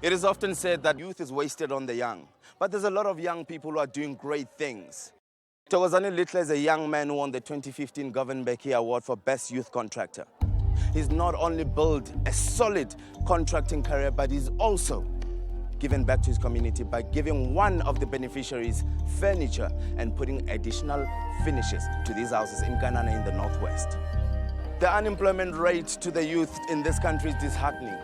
It is often said that youth is wasted on the young, but there's a lot of young people who are doing great things. Thokozani Littler is a young man who won the 2015 Governor Becky Award for Best Youth Contractor. He's not only built a solid contracting career, but he's also given back to his community by giving one of the beneficiaries furniture and putting additional finishes to these houses in Ghana in the northwest. The unemployment rate to the youth in this country is disheartening.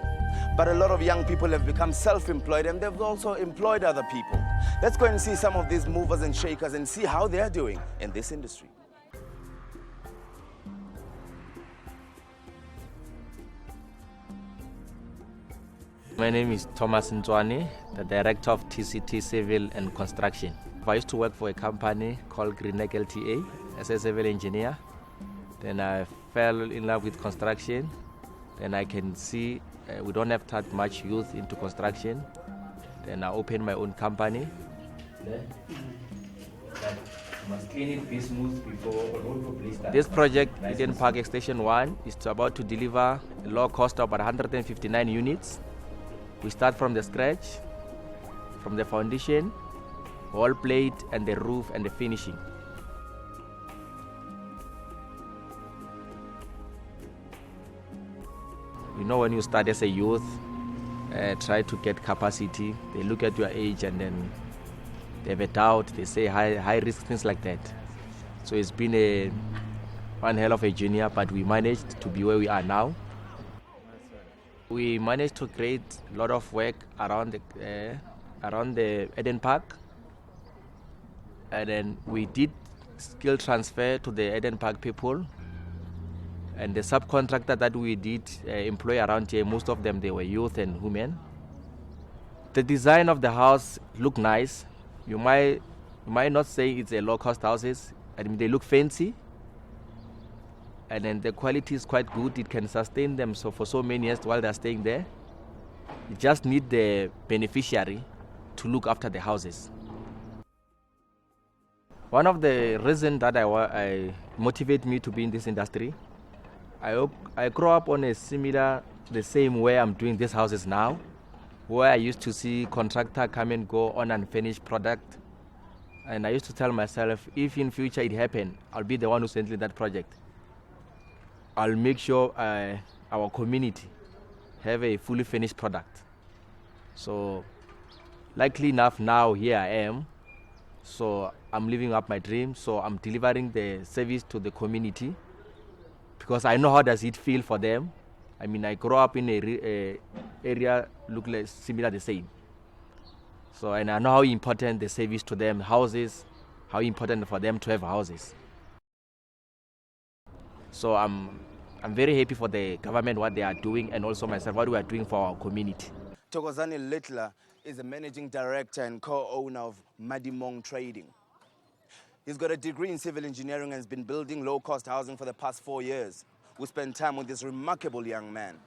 But a lot of young people have become self-employed and they've also employed other people. Let's go and see some of these movers and shakers and see how they're doing in this industry. My name is Thomas Ntsoane, the director of TCT Civil and Construction. I used to work for a company called Greenneck LTA as a civil engineer. Then I fell in love with construction. Then I can see we don't have that much youth into construction. Then I opened my own company. This project, Eden Park Extension 1, is about to deliver a low cost of about 159 units. We start from the scratch, from the foundation, wall plate, and the roof and the finishing. You know, when you start as a youth, try to get capacity. They look at your age and then they have a doubt. They say high risk, things like that. So it's been one hell of a journey, but we managed to be where we are now. We managed to create a lot of work around the Eden Park, and then we did skill transfer to the Eden Park people. And the subcontractor that we did employ around here, most of them, they were youth and women. The design of the house looked nice. You might not say it's a low-cost houses. I mean, they look fancy. And then the quality is quite good. It can sustain them for so many years while they're staying there. You just need the beneficiary to look after the houses. One of the reasons that I motivate me to be in this industry, I grew up on the same way I'm doing these houses now, where I used to see contractor come and go on unfinished product. And I used to tell myself, if in future it happen, I'll be the one who's handling that project. I'll make sure our community have a fully finished product. So, likely enough, now here I am. So I'm living up my dream. So I'm delivering the service to the community because I know how does it feel for them. I mean, I grew up in a area look like similar the same. So and I know how important the service to them, houses, how important for them to have houses. So I'm very happy for the government, what they are doing, and also myself, what we are doing for our community. Thokozani Littler is the managing director and co-owner of Madimong Trading. He's got a degree in civil engineering and has been building low-cost housing for the past 4 years. We spent time with this remarkable young man.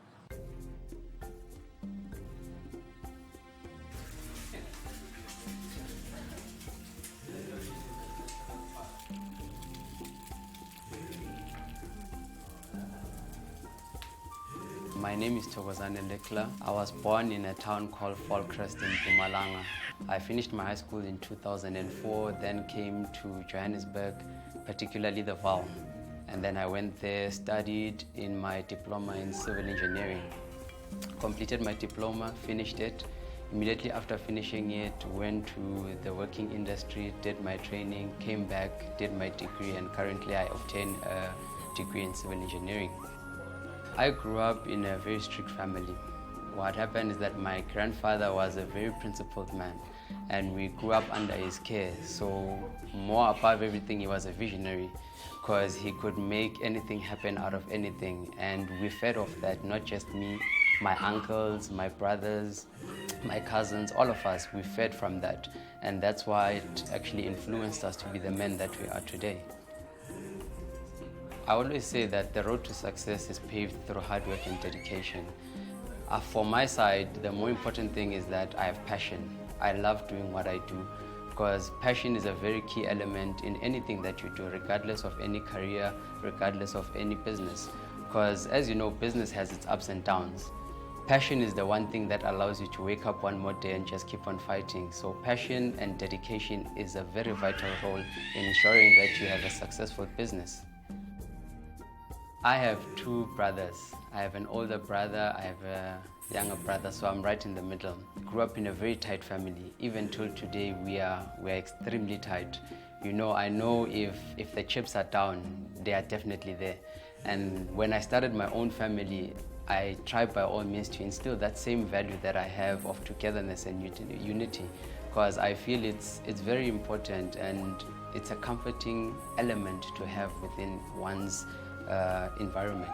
My name is Thokozani Littler. I was born in a town called Fallcrest in Mpumalanga. I finished my high school in 2004, then came to Johannesburg, particularly the Vaal. And then I went there, studied in my diploma in civil engineering. Completed my diploma, finished it. Immediately after finishing it, went to the working industry, did my training, came back, did my degree, and currently I obtained a degree in civil engineering. I grew up in a very strict family. What happened is that my grandfather was a very principled man and we grew up under his care. So more above everything, he was a visionary because he could make anything happen out of anything. And we fed off that, not just me, my uncles, my brothers, my cousins, all of us, we fed from that. And that's why it actually influenced us to be the men that we are today. I always say that the road to success is paved through hard work and dedication. For my side, the more important thing is that I have passion. I love doing what I do because passion is a very key element in anything that you do, regardless of any career, regardless of any business. Because as you know, business has its ups and downs. Passion is the one thing that allows you to wake up one more day and just keep on fighting. So passion and dedication is a very vital role in ensuring that you have a successful business. I have two brothers. I have an older brother, I have a younger brother, so I'm right in the middle. Grew up in a very tight family. Even till today, we are extremely tight. You know, I know if the chips are down, they are definitely there. And when I started my own family, I tried by all means to instill that same value that I have of togetherness and unity, because I feel it's very important and it's a comforting element to have within one's environment.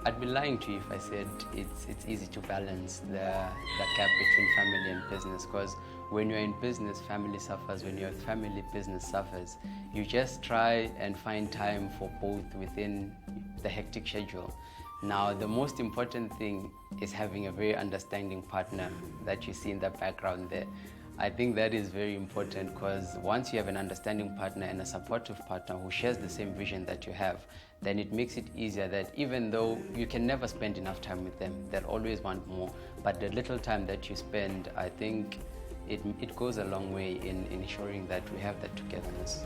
I'd be lying to you if I said it's easy to balance the gap between family and business, because when you're in business, family suffers. When you're in family, business suffers. You just try and find time for both within the hectic schedule. Now, the most important thing is having a very understanding partner that you see in the background there. I think that is very important, because once you have an understanding partner and a supportive partner who shares the same vision that you have, then it makes it easier that even though you can never spend enough time with them, they'll always want more. But the little time that you spend, I think it goes a long way in ensuring that we have that togetherness.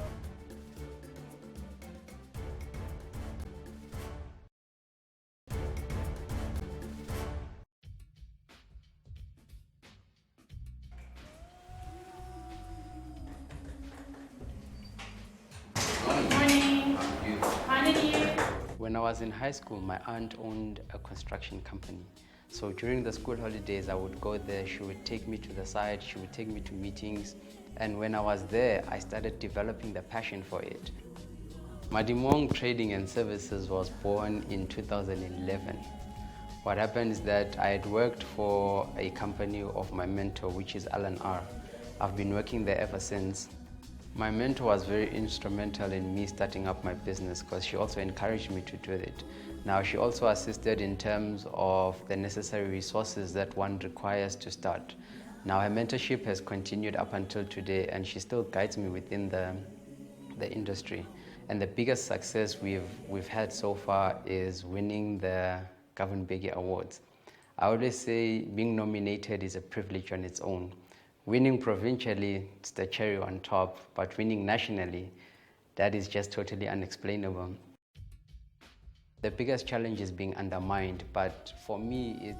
When I was in high school, my aunt owned a construction company. So during the school holidays, I would go there. She would take me to the site. She would take me to meetings. And when I was there, I started developing the passion for it. Madimong Trading and Services was born in 2011. What happened is that I had worked for a company of my mentor, which is Alan R. I've been working there ever since. My mentor was very instrumental in me starting up my business, because she also encouraged me to do it. Now, she also assisted in terms of the necessary resources that one requires to start. Now, her mentorship has continued up until today, and she still guides me within the industry. And the biggest success we've had so far is winning the Governbegi Awards. I always say being nominated is a privilege on its own. Winning provincially, it's the cherry on top, but winning nationally, that is just totally unexplainable. The biggest challenge is being undermined, but for me,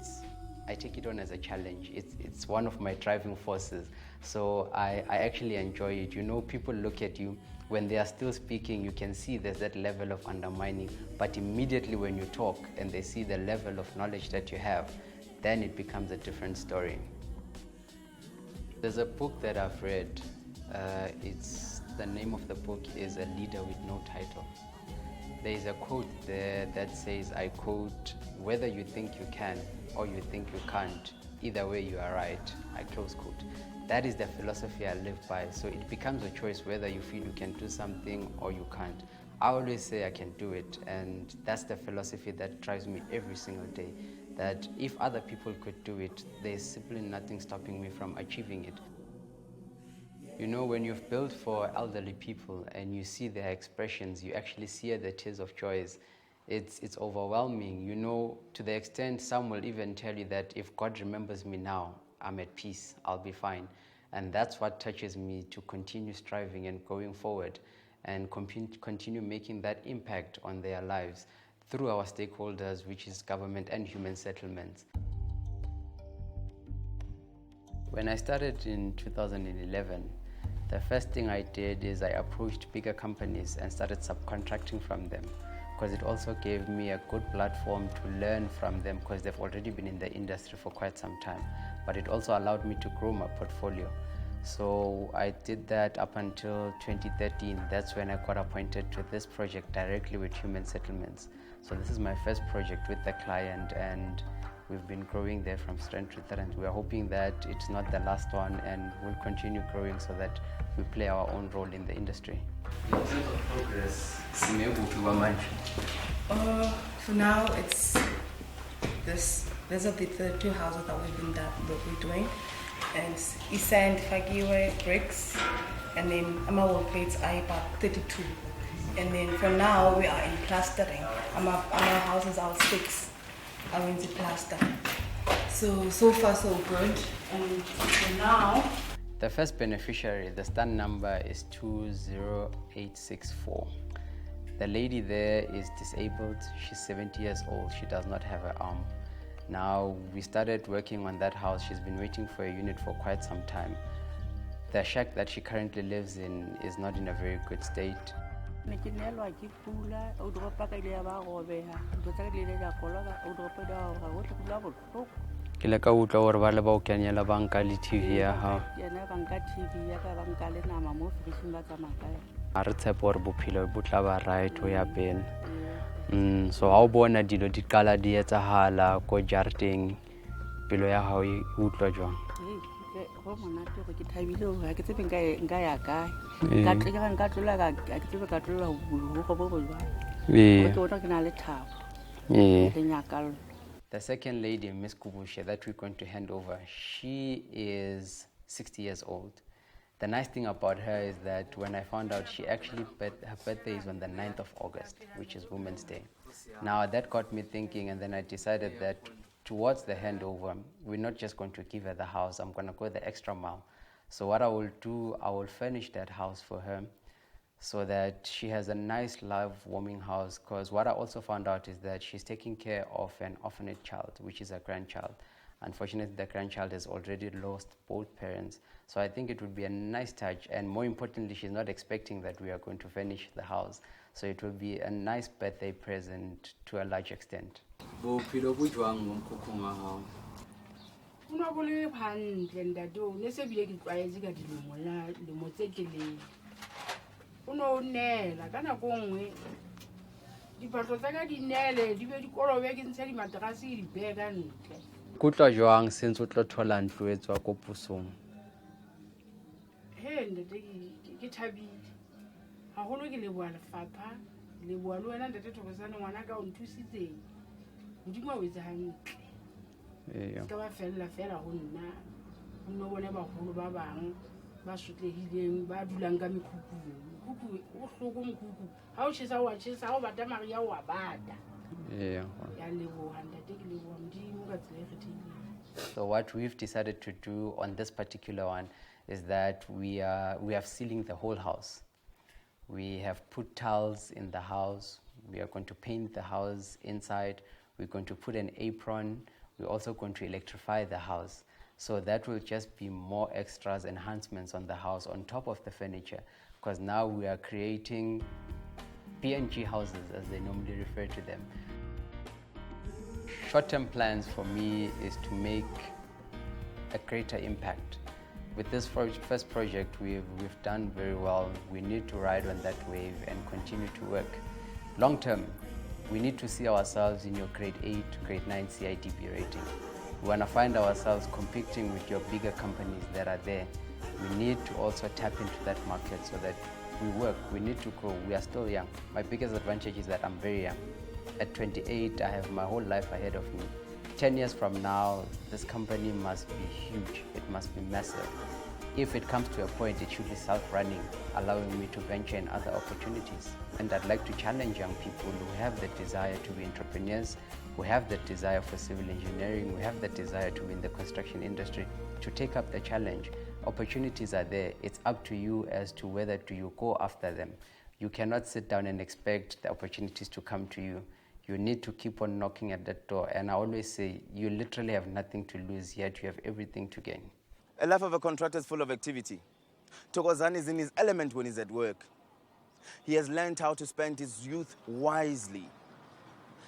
I take it on as a challenge. It's one of my driving forces, so I actually enjoy it. You know, people look at you, when they are still speaking, you can see there's that level of undermining, but immediately when you talk and they see the level of knowledge that you have, then it becomes a different story. There's a book that I've read. The name of the book is A Leader with No Title. There is a quote there that says, I quote, "Whether you think you can or you think you can't, either way you are right," I close quote. That is the philosophy I live by. So it becomes a choice whether you feel you can do something or you can't. I always say I can do it, and that's the philosophy that drives me every single day. That if other people could do it, there's simply nothing stopping me from achieving it. You know, when you've built for elderly people and you see their expressions, you actually see the tears of joy. It's overwhelming, you know, to the extent some will even tell you that if God remembers me now, I'm at peace, I'll be fine. And that's what touches me to continue striving and going forward and continue making that impact on their lives through our stakeholders, which is government and human settlements. When I started in 2011, the first thing I did is I approached bigger companies and started subcontracting from them, because it also gave me a good platform to learn from them, because they've already been in the industry for quite some time. But it also allowed me to grow my portfolio. So I did that up until 2013. That's when I got appointed to this project directly with Human Settlements. So this is my first project with the client, and we've been growing there from strength to strength. We are hoping that it's not the last one, and we'll continue growing so that we play our own role in the industry. In terms of progress, for now, it's this. These are the two houses that we're doing. And sand, fagiwe, bricks, and then our plates are about 32. And then for now we are in plastering. Our houses are 6 are in the plaster. So far so good. And for now, The first beneficiary, the stand number is 20864. The lady there is disabled. She's 70 years old. She does not have an arm. Now, we started working on that house. She's been waiting for a unit for quite some time. The shack that she currently lives in is not in a very good state. Ke le ka utlwa gore ba le ba o kenela banka le TV ya hao. A re tshepe gore bophelo bo tla ba right ho ya pele. So ha o bona dilo di qala di etsahala ko jareteng, pelo ya hao e utlwa jwang? Go monate go ke thabile ho ha ke tsebe nka ya kae ka tlola ka ke tsebe ka tlola ho go bo jwang ke ke na le thabo le nyakalo. The second lady, Miss Kubushe, that we're going to hand over, she is 60 years old. The nice thing about her is that when I found out, her birthday is on the 9th of August, which is Women's Day. Now that got me thinking, and then I decided that towards the handover, we're not just going to give her the house, I'm going to go the extra mile. So what I will do, I will furnish that house for her so that she has a nice, love-warming house. Because what I also found out is that she's taking care of an orphanage child, which is a grandchild. Unfortunately, the grandchild has already lost both parents. So I think it would be a nice touch. And more importantly, she's not expecting that we are going to furnish the house. So it will be a nice birthday present to a large extent. Nela kana go ngwe dipatlo tsa ka di nele di be di kolobe ke ntsha di matrasi di bega ntle Kutlwa jwang since o tlo thola ntlo e tswa ko pusong? he ndete ke thabile haholo ke leboa lefapha leboa le wena ndete Thokozani ngwana ka o nthusitse modimo o etsa hantle ka ba fela ho nna nno bona ba holo ba bang ba sotlehileng ba dulang ka mekhukhu o hloko mokhuku ha o tshisa wa tshisa ha o bata maria wa bata ya leboa ndate ke leboa modimo ka tsela e kgethileng. So what we've decided to do on this particular one is that we have sealing the whole house. We have put tiles in the house. We are going to paint the house inside. We're going to put an apron. We're also going to electrify the house. So that will just be more extras, enhancements on the house on top of the furniture. Because now we are creating BNG houses, as they normally refer to them. Short-term plans for me is to make a greater impact. With this first project, we've done very well. We need to ride on that wave and continue to work. Long-term, we need to see ourselves in your grade 8 to grade 9 CIDP rating. We want to find ourselves competing with your bigger companies that are there. We need to also tap into that market so that we work. We need to grow. We are still young. My biggest advantage is that I'm very young. At 28, I have my whole life ahead of me. 10 years from now, this company must be huge. It must be massive. If it comes to a point, it should be self-running, allowing me to venture in other opportunities. And I'd like to challenge young people who have the desire to be entrepreneurs, who have the desire for civil engineering, who have the desire to be in the construction industry, to take up the challenge. Opportunities are there. It's up to you as to whether do you go after them. You cannot sit down and expect the opportunities to come to you. You need to keep on knocking at that door. And I always say, you literally have nothing to lose, yet you have everything to gain. A life of a contractor is full of activity. Thokozani is in his element when he's at work. He has learned how to spend his youth wisely.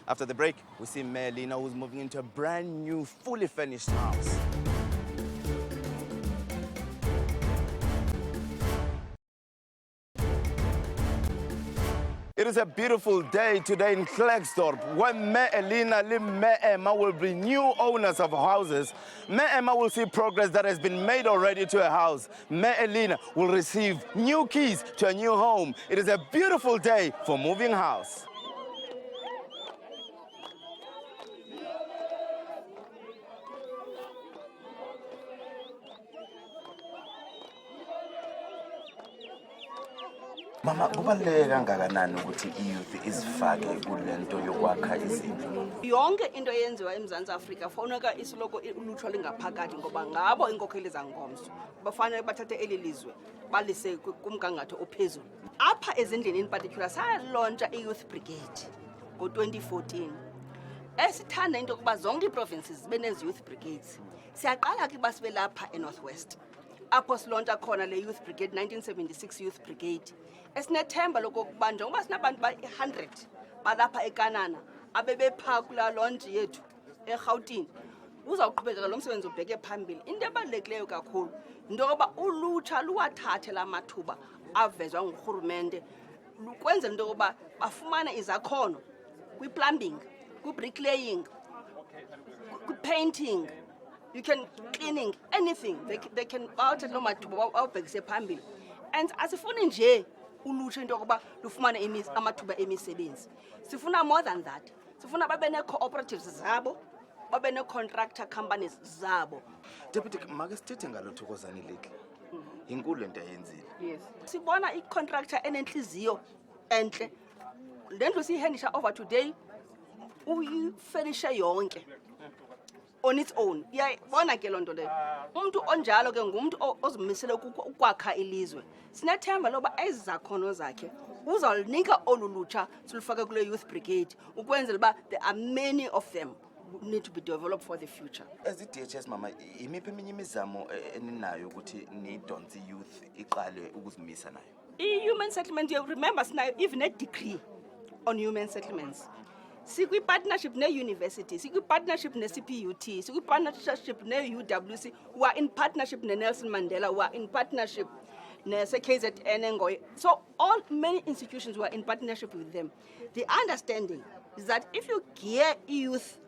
After the break, we see Melina, who's moving into a brand new, fully furnished house. It is a beautiful day today in Klerksdorp, where Melina and Emma will be new owners of houses. Emma will see progress that has been made already to a house. Melina will receive new keys to a new home. It is a beautiful day for moving house. Mama, kubaluleke kangakanani ukuthi i-youth izifake kule nto yokwakha izindlu? Yonke into eyenziwa eMzantsi Afrika foneka isoloko ulutsha lingaphakathi ngoba ngabo inkokheli zangomso. Bafanele bathathe eli lizwe balise kumgangatho ophezulu. Apha ezindlini in particular sayalontsha i-youth brigade ngo-2014. Esithanda into yokuba zonke ii-provinces zibe nezi-youth brigades. Siyaqala ke basibe lapha eNorthwest. Apho silontsha khona le youth brigade, 1976 youth brigade. Esinethemba lokokuba njengoba sinabantu ba-100 balapha eKanana abebephaa kulaa lontshi yethu eRhawutini, uzawuqhubekeka lo msebenzi ubheke phambili. Into ebalulekileyo kakhulu into yokuba ulutsha luwathathe la mathuba avezwa ngurhulumente ukwenzela into yokuba bafumane izakhono kwi-plumbing, kwi-bricklaying, kwi-painting, you can cleaning, anything. They can bawathathe loo mathuba bawubhekise phambili. And asifuni nje ulutsha into yokuba lufumane amathuba emisebenzi. Sifuna more than that. Sifuna babe ne-cooperatives zabo, babe ne-contractor companies zabo. Deputy, make sithethe ngalo Thokozani Littler. Inkulu into ayenzile. Yes. Sibona i-contractor enenhliziyo enhle. Le ndlu siyihandisha over today uyiferishe yonke on its own. Iyabona ke loo nto leyo. Umuntu onjalo ke ngumuntu ozimisele ukwakha ilizwe. Sinethemba loba ezi zakhono zakhe uzawunika olu lutsha silufake kule youth brigade ukwenzela uba there are many of them who need to be developed for the future. As i-DHS, Mama, imiphi eminye imizamo eninayo ukuthi nidonse youth iqale ukuzimisa nayo? I-human settlement, you remember sinayo even a degree on human settlements. Sikwi-partnership ne-university, sikwi-partnership ne-CPUT, sikwi-partnership ne-UWC, who are in partnership ne-Nelson Mandela, who are in partnership ne-KZN. So all many institutions were in partnership with them. The understanding is that if you gear youth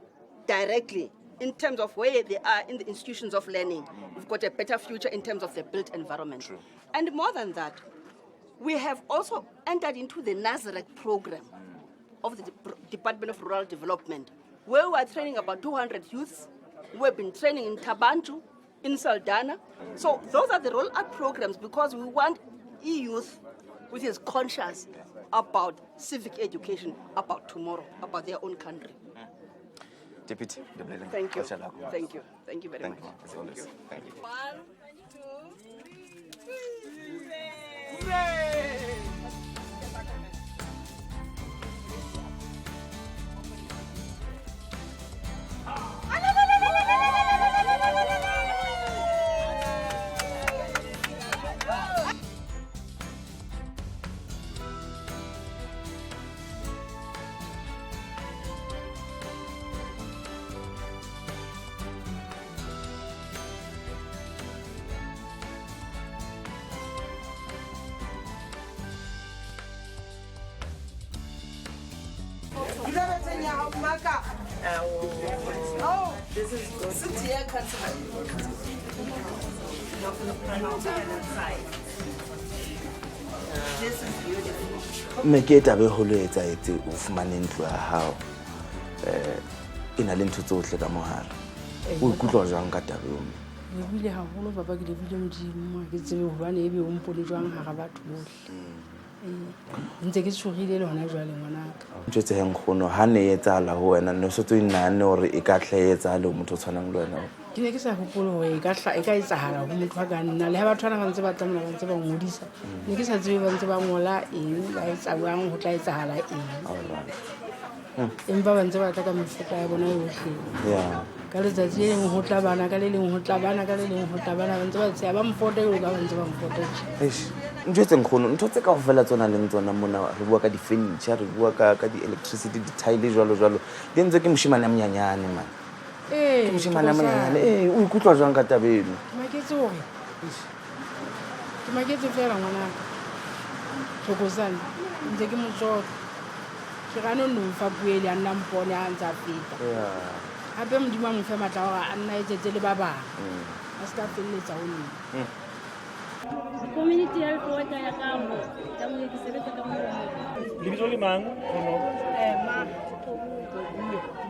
directly in terms of where they are in the institutions of learning, we've got a better future in terms of the built environment. True. And more than that, we have also entered into the Nazareth program of the Department of Rural Development, where we are training about 200 youths. We've been training in Tabantu, in Saldana. So those are the roll-out programs because we want youth which is conscious about civic education, about tomorrow, about their own country. Deputy, Thank you. Thank you. Thank you very much. As always. Thank you. 1, 2, 3. Hooray! Oh, this is good. Sit here, This is beautiful. Make tabe holo etsa etse o fumane ntlo ya hao. Ina le ntho tsohle ka mohara. O ikutlwa jwang ka tabe o? Lebile haholo papa ke lebile modimo ke tsebe hobane ebe o mpone jwang hara batho bohle. Ntse ke tshogile le hona jwale ngwanaka. Ntse heng khono ha ne etsahala ho wena ne so tse inane hore e ka tlhaetsa le motho tshwanang le wena. Ke ne ke sa hopole hore e ka etsahala ho motho ka nna le ha batho bana ba ntse ba tsamaya ba ntse ba ngodisa. Ne ke sa tsebe ba ntse ba ngola eng ba etsa bang ho tla etsahala eng. Empa ba ntse ba tla ka mefuta ya bona yohle. Yeah. Ka letsatsi le leng ho tla bana ka le leng ho tla bana ka le leng ho tla bana ba ntse ba tseya ba mfote ho ka ba ntse ba mfote. Ntse nkgono ntho tse ka go fela tsona leng tsona mona re bua ka di furniture re bua ka di electricity di tile jwalo le ntse ke moshimane ya mnyanyane man ke moshimane ya mnyanyane o ikutlwa jwang ka tabeno maketse hore ke maketse fela ngwana Thokozani ntse ke motsotso ke gane no fa buele a nna mpone a ntse a feta hape modimo a mo fe matla hore a nna etsetse le ba bang a ska felletsa ho nna Community health worker ya kambo. Tangu kisebeta kama Lebitso le mang?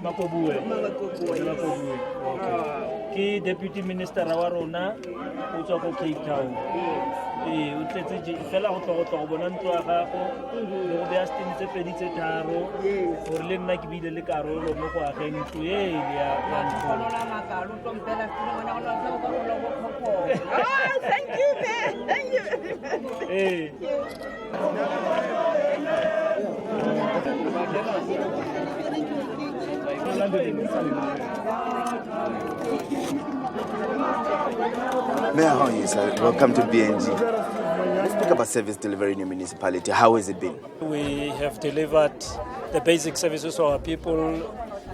Makobue. Ke deputy minister wa rona o tswa ko Cape Town. O tletse fela go tlo go bona ntlo ya gago le go beya steng tse pedi tse tharo gore le nna ke bile le karolo mo go ageng ntlo e ya Thank you, man. Thank you very Mayor, how are you, sir? Welcome to BNG. Let's speak about service delivery in your municipality. How has it been? We have delivered the basic services to our people.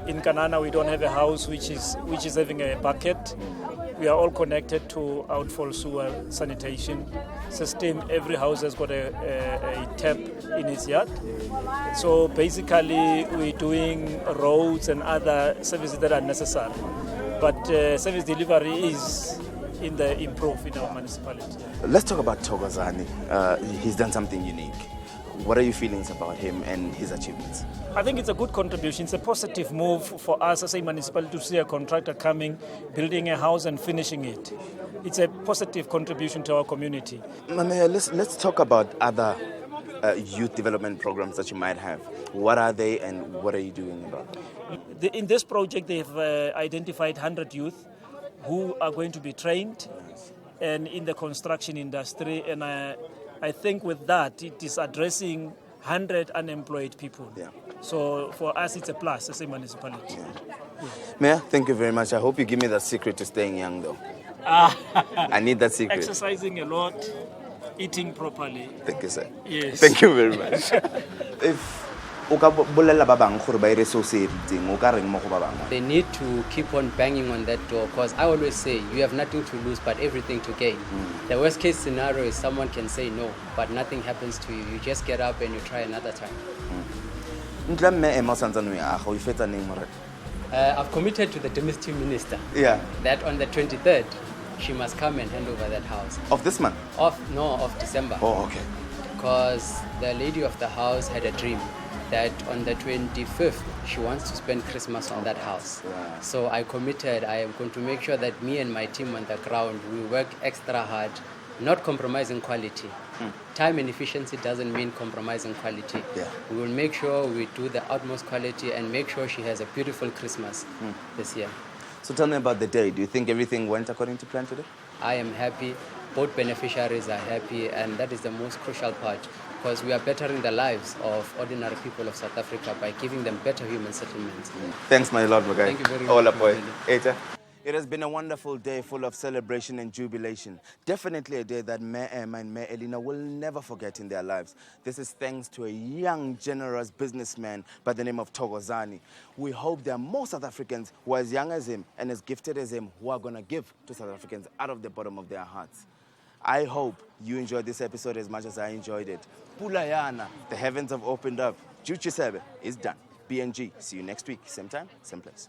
In Kanana, we don't have a house which is having a bucket. We are all connected to outfall sewer sanitation system. Every house has got a tap in its yard. So basically, we're doing roads and other services that are necessary. But service delivery is in the improve in our municipality. Let's talk about Thokozani. He's done something unique. What are your feelings about him and his achievements? I think it's a good contribution. It's a positive move for us as a municipality to see a contractor coming, building a house and finishing it. It's a positive contribution to our community. Mayor, let's talk about other youth development programs that you might have. What are they and what are you doing about them? In this project, they've identified 100 youth who are going to be trained and in the construction industry. And I think with that, it is addressing 100 unemployed people. Yeah. So for us, it's a plus as a municipality. Yeah. Mayor, thank you very much. I hope you give me the secret to staying young, though. I need that secret. Exercising a lot, eating properly. Thank you, sir. Yes. Thank you very much. If o ka bolela ba bang gore ba ire so se etseng o ka reng mo go ba bang? They need to keep on banging on that door because I always say you have nothing to lose but everything to gain. The worst case scenario is someone can say no, but nothing happens to you. You just get up and you try another time. Ntla mme ema santsane o ya go e fetsa neng more? I've committed to the domestic minister Yeah. that on the 23rd, she must come and hand over that house. Of this month? Of December. Oh, okay. Because the lady of the house had a dream that on the 25th, she wants to spend Christmas on that house. Yeah. So I committed, I am going to make sure that me and my team on the ground, we work extra hard, not compromising quality. Time and efficiency doesn't mean compromising quality. Yeah. We will make sure we do the utmost quality and make sure she has a beautiful Christmas this year. So tell me about the day. Do you think everything went according to plan today? I am happy, both beneficiaries are happy, and that is the most crucial part because we are bettering the lives of ordinary people of South Africa by giving them better human settlements. Thanks, my lord, my guy. Thank you very much. Hola, boy. Eta. It has been a wonderful day full of celebration and jubilation. Definitely a day that Mayor Emma and Mayor Elena will never forget in their lives. This is thanks to a young, generous businessman by the name of Thokozani. We hope there are more South Africans who are as young as him and as gifted as him who are going to give to South Africans out of the bottom of their hearts. I hope you enjoyed this episode as much as I enjoyed it. Pulayana, the heavens have opened up. Juchi Sebe is done. BNG, see you next week. Same time, same place.